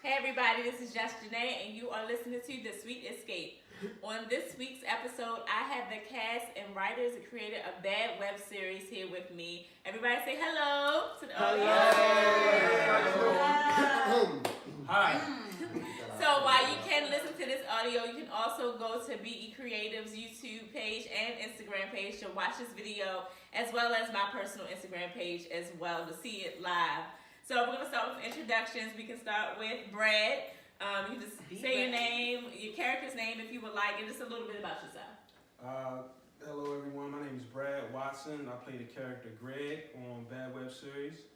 Hey everybody, this is Jess JeNae, and you are listening to The Sweet Escape. On this week's episode, I have the cast and writers that created a bad web series here with me. Everybody say hello to the audience. Hi. So while you can listen to this audio, you can also go to BE Creative's YouTube page and Instagram page to watch this video, as well as my personal Instagram page as well to see it live. So we're going to start with introductions. We can start with Brad. You can just say your name, your character's name if you would like, and just a little bit about yourself. Hello everyone, my name is Brad Watson. I play the character Greg on Bad Web Series.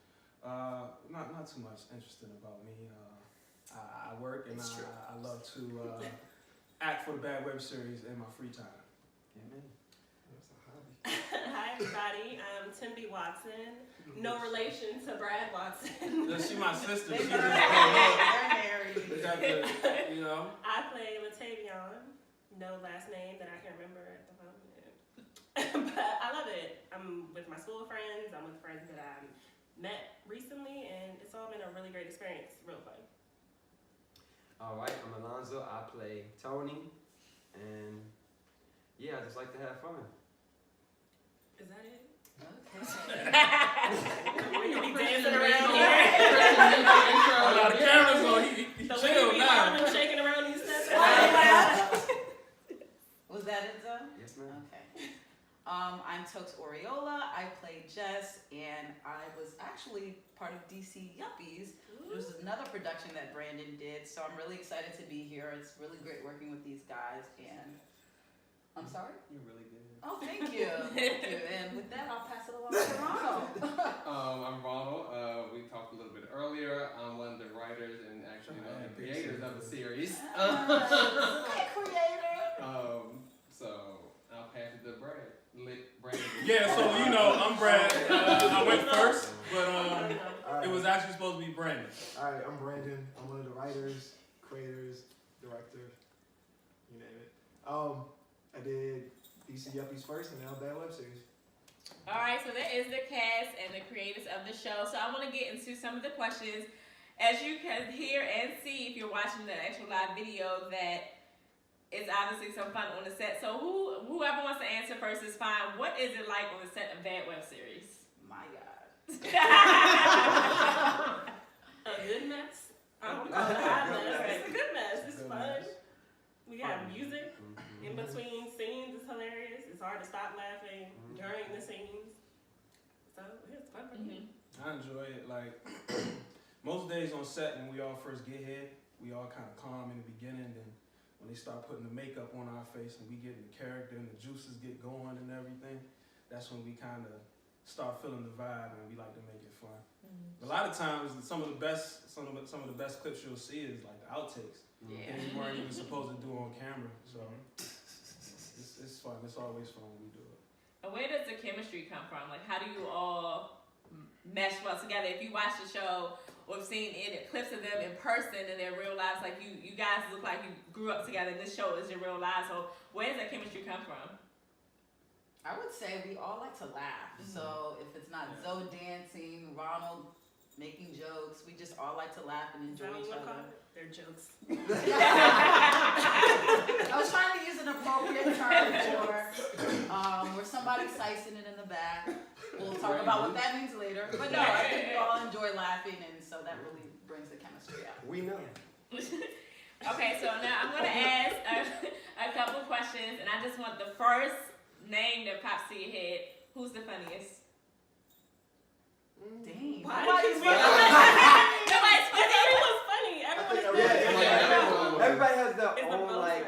Not too much interesting about me. I work and I love to act for the Bad Web Series in my free time. Amen. Hi everybody, I'm Timby Watson. No relation to Brad Watson. She's my sister. They're She just married. got the, you know. I play Latavion. No last name that I can remember at the moment. But I love it. I'm with my school friends. I'm with friends that I met recently, and it's all been a really great experience. Real fun. All right, I'm Alonzo. I play Tony, and yeah, I just like to have fun. Is that it? Okay. We be dancing around here. The camera's on. He So chill we be now. hopping, shaking around these steps. Was that it though? Yes, ma'am. Okay. I'm Tokes Oriola. I play Jess, and I was actually part of DC Yuppies. It was another production that Brandon did, so I'm really excited to be here. It's really great working with these guys, and I'm sorry? You're really good. Oh, thank you. Thank you. And with that, I'll pass it along to Ronald. I'm Ronald. We talked a little bit earlier. I'm one of the writers and actually one of the creators of the series. Hey, creator. So I'll pass it to Brandon. Yeah, so you know, I'm Brad. I went first, but it was actually supposed to be Brandon. Alright, I'm Brandon. I'm one of the writers, creators, director, you name it. I did DC Yuppies first and now Bad Web Series. All right, so that is the cast and the creators of the show. So I want to get into some of the questions. As you can hear and see if you're watching the actual live video, that it's obviously some fun on the set. So whoever wants to answer first is fine. What is it like on the set of Bad Web Series? My God. A good mess. I don't call it a hot mess. It's a good mess. It's fun. We got music in between scenes. It's hilarious. It's hard to stop laughing during the scenes. So it's fun for me. I enjoy it. Like most days on set when we all first get here, we all kind of calm in the beginning. Then when they start putting the makeup on our face and we get in the character and the juices get going and everything, that's when we kind of start feeling the vibe and we like to make it fun. A lot of times, some of the best clips you'll see is like the outtakes. Yeah. And we weren't even supposed to do on camera. So it's fun. It's always fun when we do it. And where does the chemistry come from? Like, how do you all mesh well together? If you watch the show or have seen clips of them in person in their real lives, like you guys look like you grew up together. This show is your real lives. So where does that chemistry come from? I would say we all like to laugh. So if it's not Zoe dancing, Ronald making jokes, we just all like to laugh and enjoy each other. They're jokes. I was trying to use an appropriate term where somebody's sicing it in the back. We'll talk about what that means later. But no, I think we all enjoy laughing, and so that really brings the chemistry out. We know. Okay, so now I'm going to ask a couple questions, and I just want the first name that pops to your head. Who's the funniest? Dang. Nobody's funny. Everyone's funny. Everyone is funny. Everybody has their It's the own most like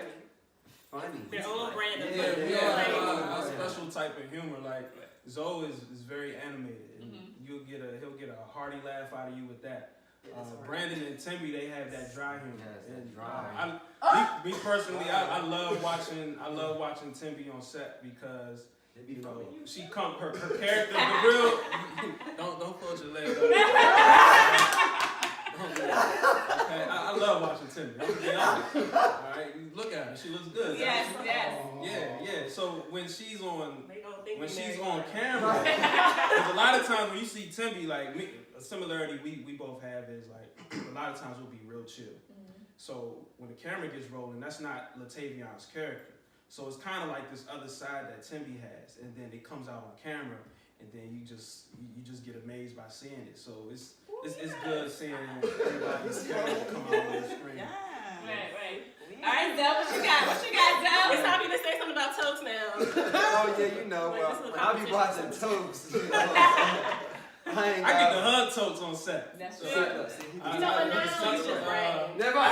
funny. funny. Their own brand of Yeah, funny. we all have a special type of humor. Like Zoe is very animated, and he'll get a hearty laugh out of you with that. Brandon and Timmy, they have that dry humor. Yes, that And, dry. me personally, I love watching Timby on set because They be you know funny. she her character, the real. don't fold your leg up. Don't do that. Okay, I love watching Timmy. I'm gonna be honest. All right, you look at her, she looks good. Yes. Yeah. So when she's on They gonna think when we she's married. on camera, there's a lot of times when you see Timby, like me, a similarity we both have is like a lot of times we'll be real chill. So when the camera gets rolling, that's not Latavion's character. So it's kind of like this other side that Timby has, and then it comes out on camera, and then you just get amazed by seeing it. So it's good seeing everybody's character come out on the screen. Yeah. Right. All right, Zoe, what you got? It's time for you to say something about Tokes now. Oh yeah, you know. Like, this is a When I be watching competition. Tokes, you know, I ain't I get to got. hug Totes on set. That's See, true. look, see, he You just- know what now? Never. You just brag. Never.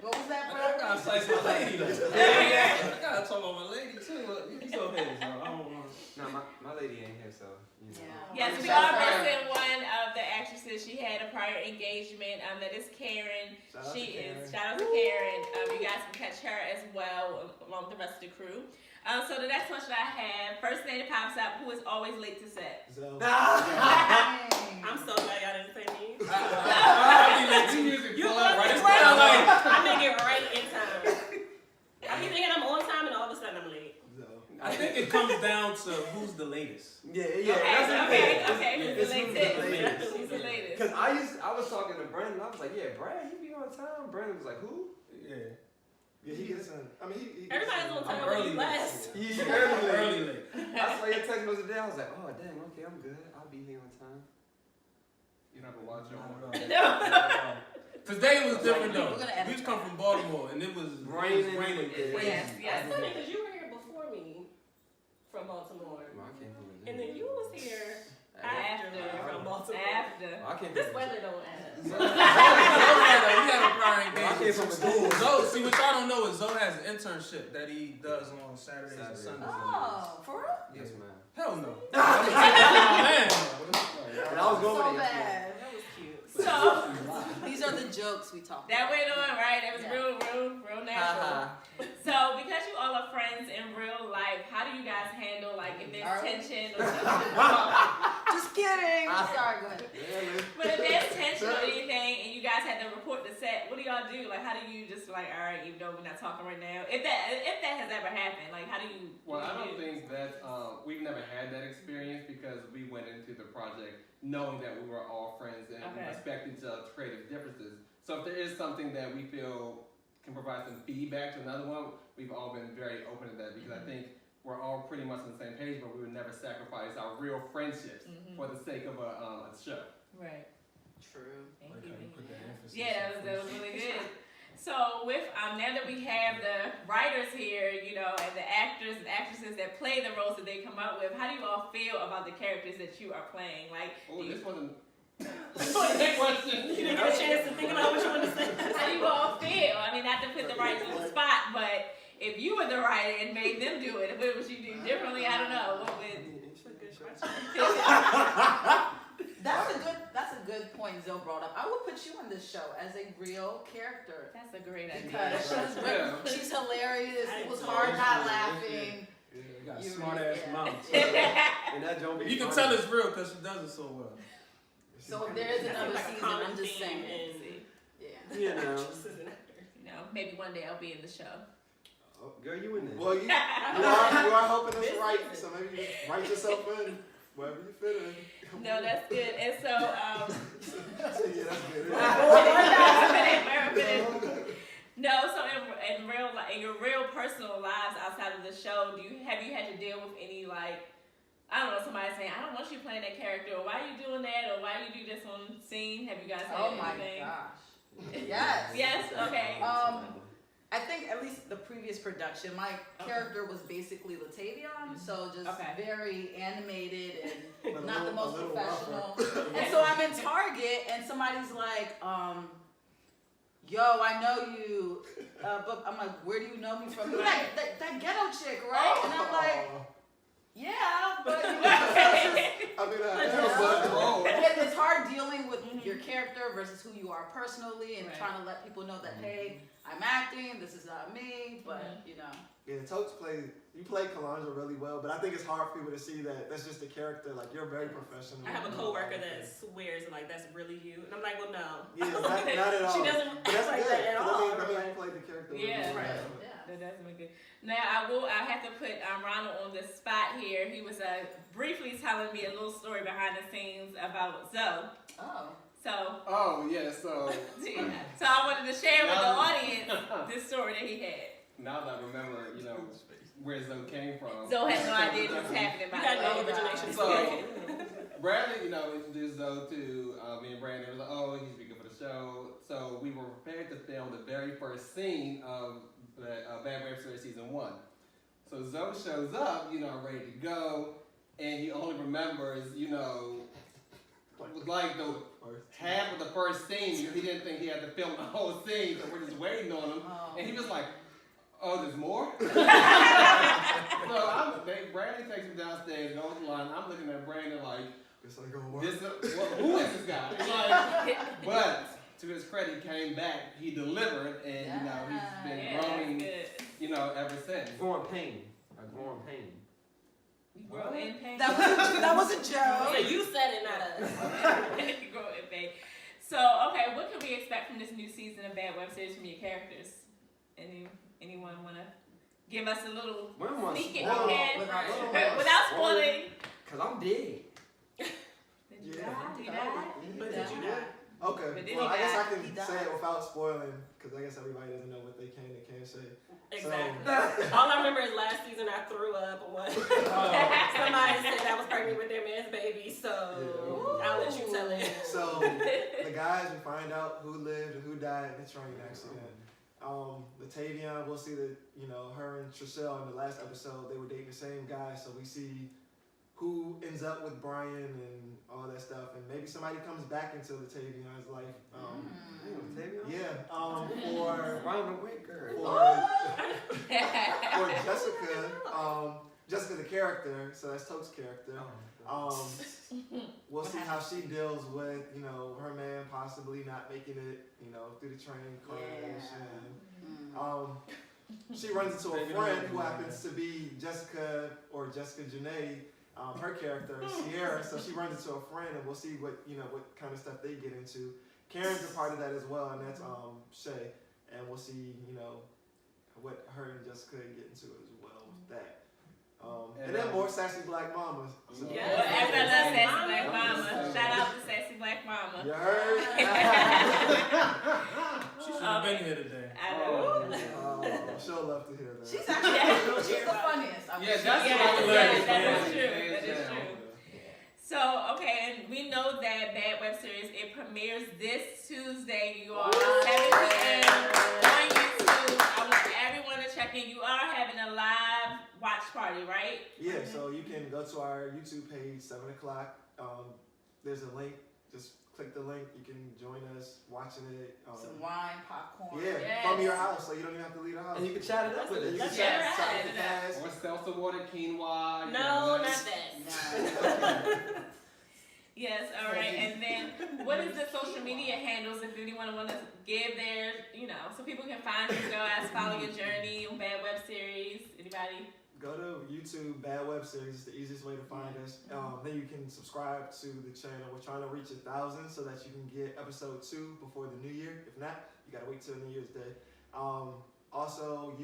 What was that, I bro? gotta slice my lady though. Yeah. I gotta talk about my lady too. Look, he's okay, so I don't want. No, my lady ain't here, so you know. Yeah. Yes, we are missing one of the actresses. She had a prior engagement. That is Karen. Shout out She to Karen. is. Shout out to Karen. You guys can catch her as well along with the rest of the crew. So the next question I have, first name that pops up, who is always late to set? So, I'm so glad y'all didn't say me. You Right, it's right. kinda like- I make it right in time. I be thinking I'm on time and all of a sudden I'm late. I think it comes down to who's the latest. Yeah. Okay, That's okay. Who's It's the who's latest? the latest. Who's the latest? Cause I was talking to Brandon. I was like, yeah, Brad, he be on time. Brandon was like, who? Yeah. yeah, he gets in. I mean, he Everybody's on time I'm when early you last. He Early late. I saw your text message today. I was like, oh dang, okay, I'm good. I'll be here on time. You don't have to watch your own. Today was different though. We're gonna edit We just come from Baltimore and it was Raining. raining. Yes, yes. That's funny because you were here before me from Baltimore. Well, I came from And then you was here after me from Baltimore. After. I came This from weather don't add up. We had a prior I came engagement. from school. Zoe, see what y'all don't know is Zoe has an internship that he does on Saturdays and Saturdays. Sundays. Oh, for real? Yes, man. Hell no. Oh, man. And I was going So with it. bad. That was cute. So These are the jokes we talk that about. went on, right? That was Yeah. real natural. So because you all are friends in real life, how do you guys handle like if there's Are we? tension or Just kidding. Sorry, go ahead. but if there's tension or anything and you guys had to report the set, what do y'all do? Like how do you just like, all right, even though we're not talking right now, if that has ever happened, like how do you Well, I what do don't you do? think that we've never had that experience because we went into the project knowing that we were all friends and we Okay. respect each other's creative differences. So if there is something that we feel can provide some feedback to another one, we've all been very open to that because I think we're all pretty much on the same page, but we would never sacrifice our real friendships for the sake of a show. Right. True. Thank Like you. how you put that emphasis Yeah, on that was friendship. really good. So with now that we have the writers here, you know, and the actors and actresses that play the roles that they come up with, how do you all feel about the characters that you are playing? Like, Oh, do you, this wasn't. That question. You didn't get a chance to think about what you want to say. how do you all feel? I mean, not to put the writers on the spot, but if you were the writer and made them do it, what would you do differently? I don't know. What would? That's a good point Zoe brought up. I would put you in this show as a real character. That's a great idea. Because she's hilarious. I It was enjoy hard it. not laughing. Yeah, you got a You smart really- ass yeah. mouth. And that don't be You can funny. tell it's real because she does it so well. So if there is another Like a season, common I'm just theme saying. in- Yeah. You know. Just as an actor. You know, maybe one day I'll be in the show. Oh, girl, you in there. well, you are helping us write, so maybe you write yourself in wherever you fit in. No, that's good. And so, Yeah, that's good. no, so in your real personal lives outside of the show, have you had to deal with any like, I don't know, somebody saying, I don't want you playing that character, or why are you doing that, or why you do this on scene? Have you guys had Oh my anything? gosh. Yes. Yes, okay. I think at least the previous production, my character was basically Latavion, so just Okay. very animated and But a not the little- most a little professional. rougher. And so I'm in Target and somebody's like, yo, I know you, but I'm like, where do you know me from? You're like, that ghetto chick, right? And I'm like, yeah, but you know, I mean, yeah, it's hard dealing with your character versus who you are personally and Right. trying to let people know that, hey, I'm acting, this is not me, but you know. yeah, Totes you play Kalandra really well, but I think it's hard for people to see that that's just a character. Like, you're very professional. I have a coworker that swears like that's really you, and I'm like, well, no. Yeah, not at all. She doesn't But that's act like good. that at 'cause all. I mean, you played the character really Yeah. well. Right. That doesn't look good. Now I have to put Ronald on the spot here. He was briefly telling me a little story behind the scenes about Zoe. Oh. So, Oh yeah, so so I wanted to share with the audience this story that he had. now that I remember, where Zoe came from. Zoe had no idea this was happening. You got no origination. So Bradley, introduced Zoe to me and Brandon. It was like, oh, he's be good for the show. So we were prepared to film the very first scene of the Bad Web Series season 1. So Zoe shows up, ready to go, and he only remembers, like the half of the first scene because he didn't think he had to film the whole scene. So we're just waiting on him, and he was like, "Oh, there's more." So Brandon takes me downstairs, goes to the line. I'm looking at Brandon like, who is this guy? Like, but to his credit, he came back, he delivered, and he's been growing, ever since. Growing pain. A growing pain. You grow in pain. That was a joke. So you said it, not us. You grow in pain. So, okay, what can we expect from this new season of Bad Web Series from your characters? Anyone want to give us a little sneak if you can? Without spoiling. Because I'm dead. Did you die? But did you die? Okay. But then Well, he I guess died. I can say it without spoiling, because I guess everybody doesn't know what they can and can't say. Exactly. All I remember is last season I threw up when somebody said I was pregnant with their man's baby, so I'll let you tell it. So the guys, we find out who lived and who died in the train accident. Latavion, we'll see that, her and Trishelle in the last episode, they were dating the same guy, so we see who ends up with Brian and all that stuff, and maybe somebody comes back into Latavion's life. For Jessica, Jessica the character, so that's Toke's character. We'll see how she deals with, her man possibly not making it, through the train crash, and she runs into a friend who happens to be Jessica or Jessica JeNae, her character Sierra. So she runs into a friend, and we'll see what kind of stuff they get into. Karen's a part of that as well, and that's Shay, and we'll see what her and Jessica get into as well with that. And then more Sassy Black Mamas. So. Yes. Well, I love Sassy Black Mama. Shout out to Sassy Black Mama. You heard? She should have been here today. I know. She'll love to hear that. She's actually she's the funniest. That is true. So, okay, and we know that Bad Web Series, it premieres this Tuesday, you all, 7 p.m. on YouTube. I want everyone to check in. You are having a live watch party, right? Yeah, so you can go to our YouTube page, 7 o'clock. There's a link. Just click the link. You can join us watching it. Some wine, popcorn. Yeah, from your house, so you don't even have to leave the house. And you can chat it up with us. You can Let's chat chat with it the cast. Or salsa water, quinoa. No, not that. Yes, all right. And then, what is the social media handles if anyone wants to give their, so people can find you guys, follow your journey on Bad Web Series? Anybody? Go to YouTube, Bad Web Series. It's the easiest way to find us. Then you can subscribe to the channel. We're trying to reach 1,000 so that you can get episode 2 before the new year. If not, you gotta wait till New Year's Day. Also,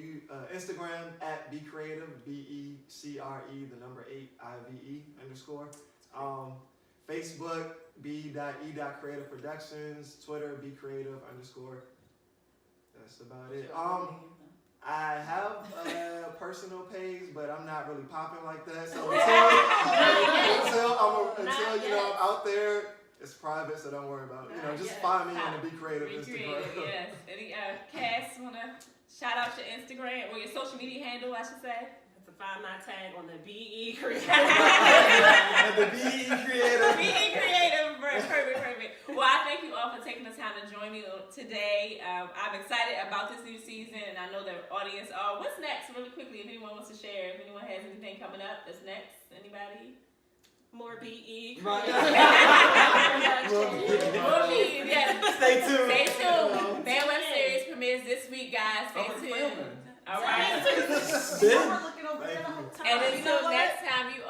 Instagram at Be Creative, BECRE, the number 8 IVE_. Facebook, B.E.Creative Productions. Twitter, Be Creative_. That's about it. I have a personal page, but I'm not really popping like that. So until I'm out there, it's private, so don't worry about it. Just find me on the Be Creative Instagram. Yes. Any Cass wanna shout out your Instagram or your social media handle, I should say? To find my tag on the BE Creative. The BE Creative. BE Creative. Perfect. Well, I thank you all for taking the time to join me today. I'm excited about this new season, and I know the audience are. What's next, really quickly, if anyone wants to share, if anyone has anything coming up that's next? Anybody? More BE. Right. More BE, yes. Stay tuned. Stay tuned. Bad Web Series premieres this week, guys. Stay tuned. All right. We're looking over Thank you. And until next time, you